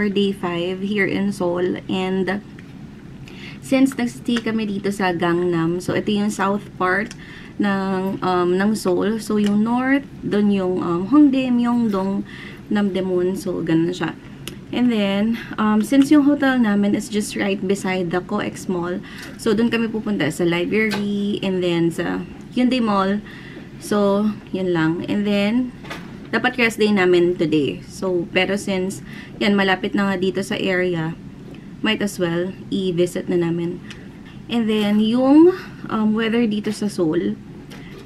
our day 5 here in Seoul. And since nag-stay kami dito sa Gangnam, so ito yung south part ng Seoul. So yung north, doon yung Hongdae, Myeongdong, Namdaemun. So ganun siya. And then, since yung hotel namin is just right beside the COEX Mall, so doon kami pupunta sa library, and then sa Hyundai Mall. So, yun lang. And then, dapat rest day namin today. So, pero since, yan, malapit na nga dito sa area, might as well, i-visit na namin. And then, yung weather dito sa Seoul,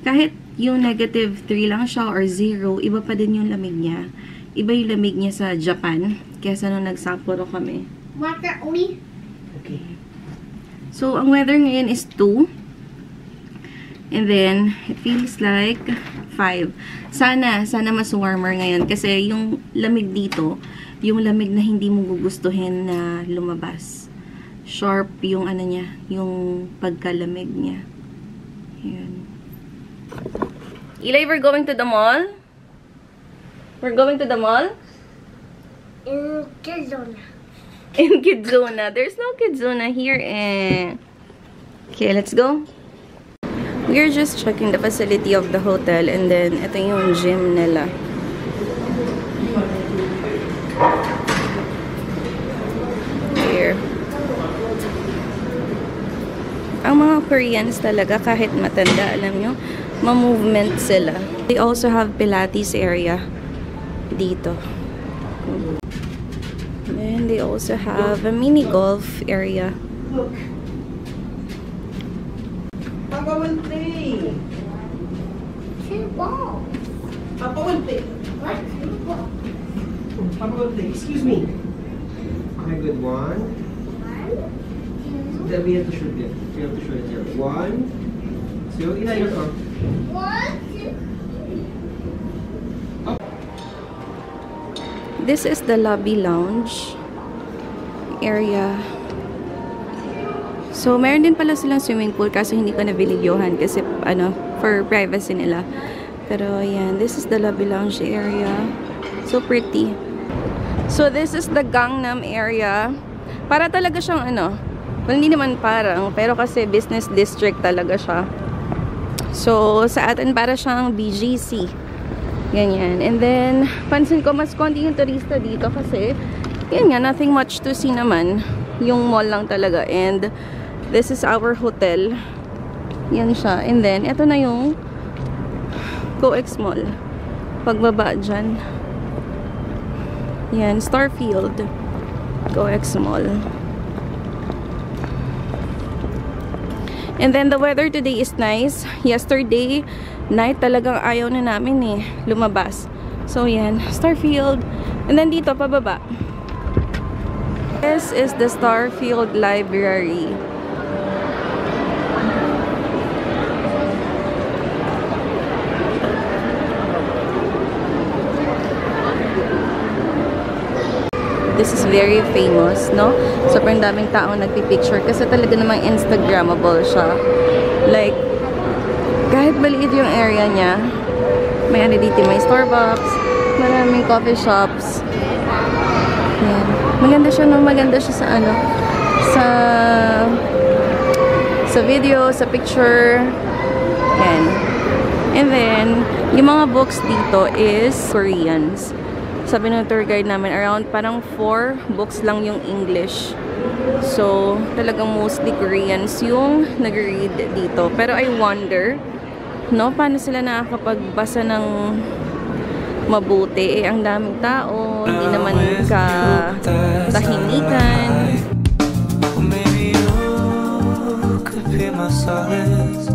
kahit yung -3 lang siya or 0, iba pa din yung lamig niya. Iba yung lamig niya sa Japan, kesa nung nag-Sapporo kami. Water only? Okay. So, ang weather ngayon is 2. And then, it feels like 5. Sana mas warmer ngayon. Kasi yung lamig dito, yung lamig na hindi mo gugustuhin na lumabas. Sharp yung ano niya, yung pagkalamig niya. Ayan. Eli, we're going to the mall? We're going to the mall? In Kidzuna. In Kidzuna. There's no Kidzuna here eh. Okay, let's go. We're just checking the facility of the hotel, and then ito yung gym nila. Here. Ang mga Koreans talaga, kahit matanda, alam nyo, ma-movement sila. They also have Pilates area dito. And they also have a mini golf area. Look. Papa will play. 2 balls. Papa will play. What? 2 balls. Papa will play. Excuse me. Okay, good. 1. 1, 2. Then we have to shoot it. We have to shoot it here. 1, 2. Ina, you're on. 1, 2. This is the lobby lounge area. So, meron din pala silang swimming pool kasi hindi ko na-videohan kasi, for privacy nila. Pero, ayan. This is the lobby lounge area. So pretty. So, this is the Gangnam area. Para talaga siyang, well, hindi naman parang, pero kasi business district talaga siya. So, sa atin para siyang BGC. Ganyan. And then, pansin ko, mas konti yung turista dito kasi, yan nga, nothing much to see naman. Yung mall lang talaga. And, this is our hotel. Yan siya. And then, ito na yung COEX Mall. Pagbaba dyan. Yan, Starfield. COEX Mall. And then, the weather today is nice. Yesterday, night talagang ayaw na namin lumabas. So, yan. Starfield. And then, dito, pababa. This is the Starfield Library. This is very famous, no? Sobrang daming taong nagpipicture kasi talaga namang Instagrammable siya. Like, kahit maliit yung area niya, may dito, may Starbucks, maraming coffee shops. Yan. Maganda siya, no? Maganda siya sa video, sa picture. Yan. And then, yung mga books dito is Koreans. Sabi ng tour guide namin, around parang 4 books lang yung English. So, talagang mostly Koreans yung nag-read dito. Pero I wonder, no, paano sila nakakapagbasa ng mabuti? Ang daming tao, hindi naman tahimikan. Maybe you could be my solace.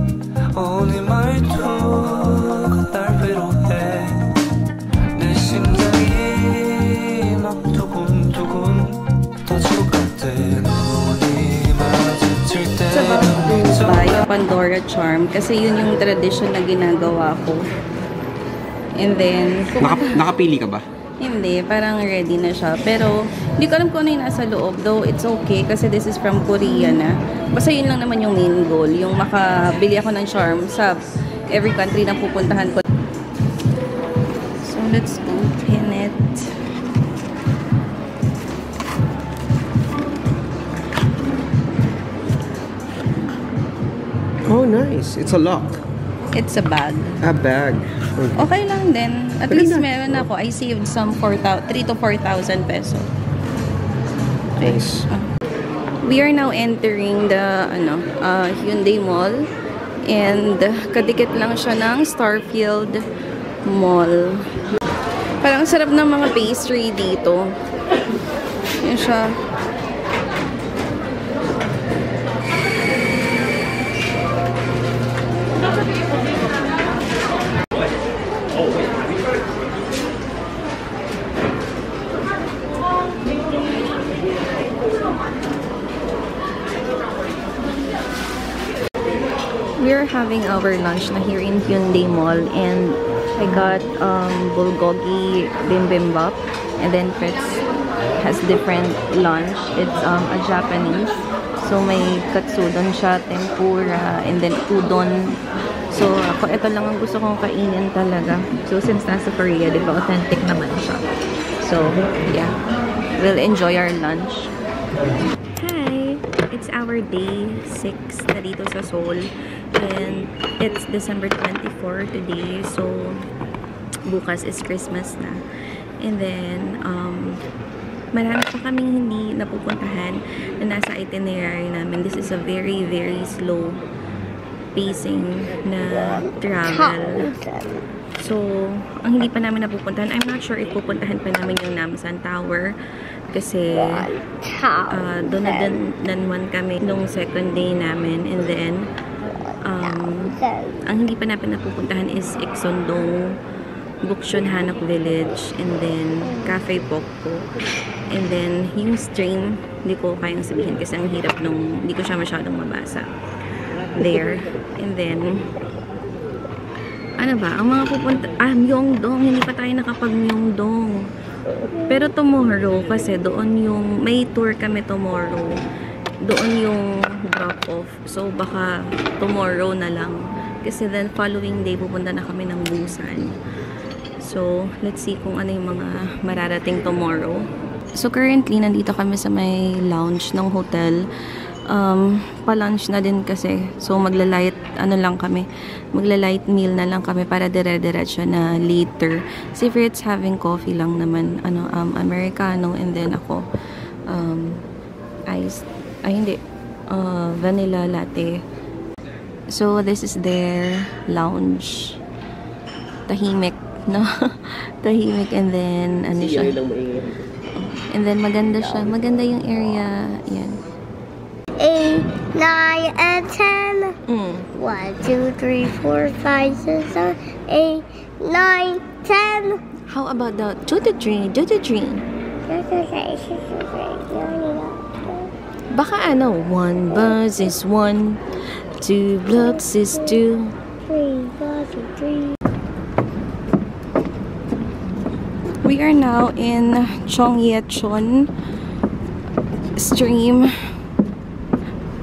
Only my talk, 날 위로해. 내 심장이 막 두근두근 터질 것 같아. 눈이 마주칠 때. It's about to buy a Pandora charm kasi yun yung tradition na ginagawa ko. And then, Nakapili ka ba? hindi, parang ready na siya. Pero, hindi ko alam kung ano yung nasa loob. Though, it's okay kasi this is from Korea na. Basta yun lang naman yung main goal. Yung makabili ako ng charm sa every country na pupuntahan ko. So, let's open it. Oh, nice. It's a lock. It's a bag. A bag. Okay lang din. At Okay least na. meron ako. I saved some 3 to 4,000 peso. Nice. We are now entering the Hyundai Mall. And kadikit lang siya ng Starfield Mall. Parang sarap ng mga pastry dito. Yan siya. We're having our lunch na here in Hyundai Mall, and I got bulgogi bibimbap, and then Fritz has different lunch. It's a Japanese, so may katsudon siya, tempura, and then udon. So ako, ito lang ang gusto kong kainin talaga. So since nasa Korea, di ba, authentic naman siya. So yeah, we'll enjoy our lunch. Hi! It's our day 6 na dito sa Seoul. And it's December 24 today, so bukas is Christmas na. And then marami pa kaming hindi napupuntahan na nasa itinerary namin. This is a very, very slow pacing na travel. So, ang hindi pa namin napupuntahan, I'm not sure if pupuntahan pa namin yung Namsan Tower. Kasi doon na danwan kami nung second day namin. And then ang hindi pa namin napupuntahan is Exondong, Bukchon Hanok Village, and then Cafe Pokpo. And then yung stream, hindi ko kayang sabihin kasi ang hirap nung hindi ko siya masyadong mabasa there. And then ano ba, ang mga pupunta, Myeongdong, hindi pa tayo nakapag-Myeongdong. Pero tomorrow, kasi doon yung, may tour kami tomorrow. Doon yung drop-off. So, baka tomorrow na lang. Kasi then, following day, pupunta na kami ng Busan. So, let's see kung ano yung mga mararating tomorrow. So, currently, nandito kami sa may lounge ng hotel. Pa-lunch na din kasi. So, magla-light, magla-light meal na lang kami para dire-diretso na later. Si Fritz having coffee lang naman, Americano, and then ako, iced, vanilla latte. So, this is their lounge. Tahimik, no? Tahimik, and then, ano siya? And then, maganda siya. Maganda yung area. Yan. 8, 9, and 10. 1, 2, 3, 4, 5, 6, 7, 8, 9, 10. How about the do-the-tree? Do-the-tree. Baka ano, 1 bus is 1, 2 blocks is 2. 3 bus is 3. We are now in Cheonggyecheon stream.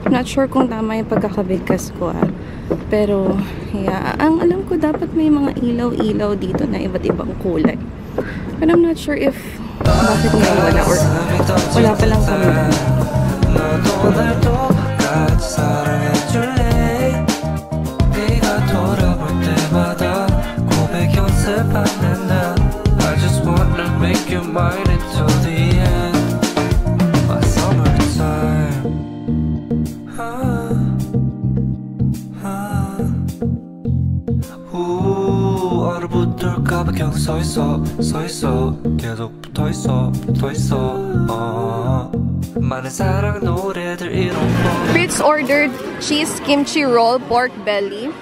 Not sure kung tama yung pagkakabigkas ko Pero, yeah. Ang alam ko, dapat may mga ilaw-ilaw dito na iba't ibang kulay. But I'm not sure if bakit ngayon wala or wala pa lang kami. I just wanna make you mine until the end. My summertime. 얼어붙을까봐 계속 서있어 계속 붙어있어 많은 사랑 노래들 이런 거. Fritz ordered cheese kimchi roll pork belly.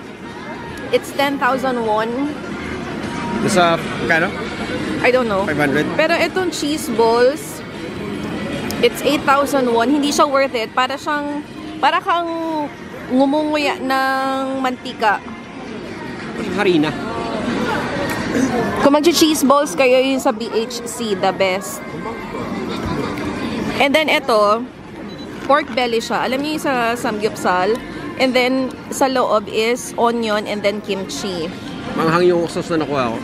It's 10,000 won. Nasa, kano? I don't know. 500? Pero itong cheese balls, it's 8,000 won. Hindi siya worth it. Para kang ngumunguya ng mantika. Harina. Kung mag-cheese balls kayo, yun sa BHC, the best. And then ito, pork belly siya. Alam niyo yung sa samgyupsal. And then sa loob is onion and then kimchi. Manghang yung sauce na nakuha ko.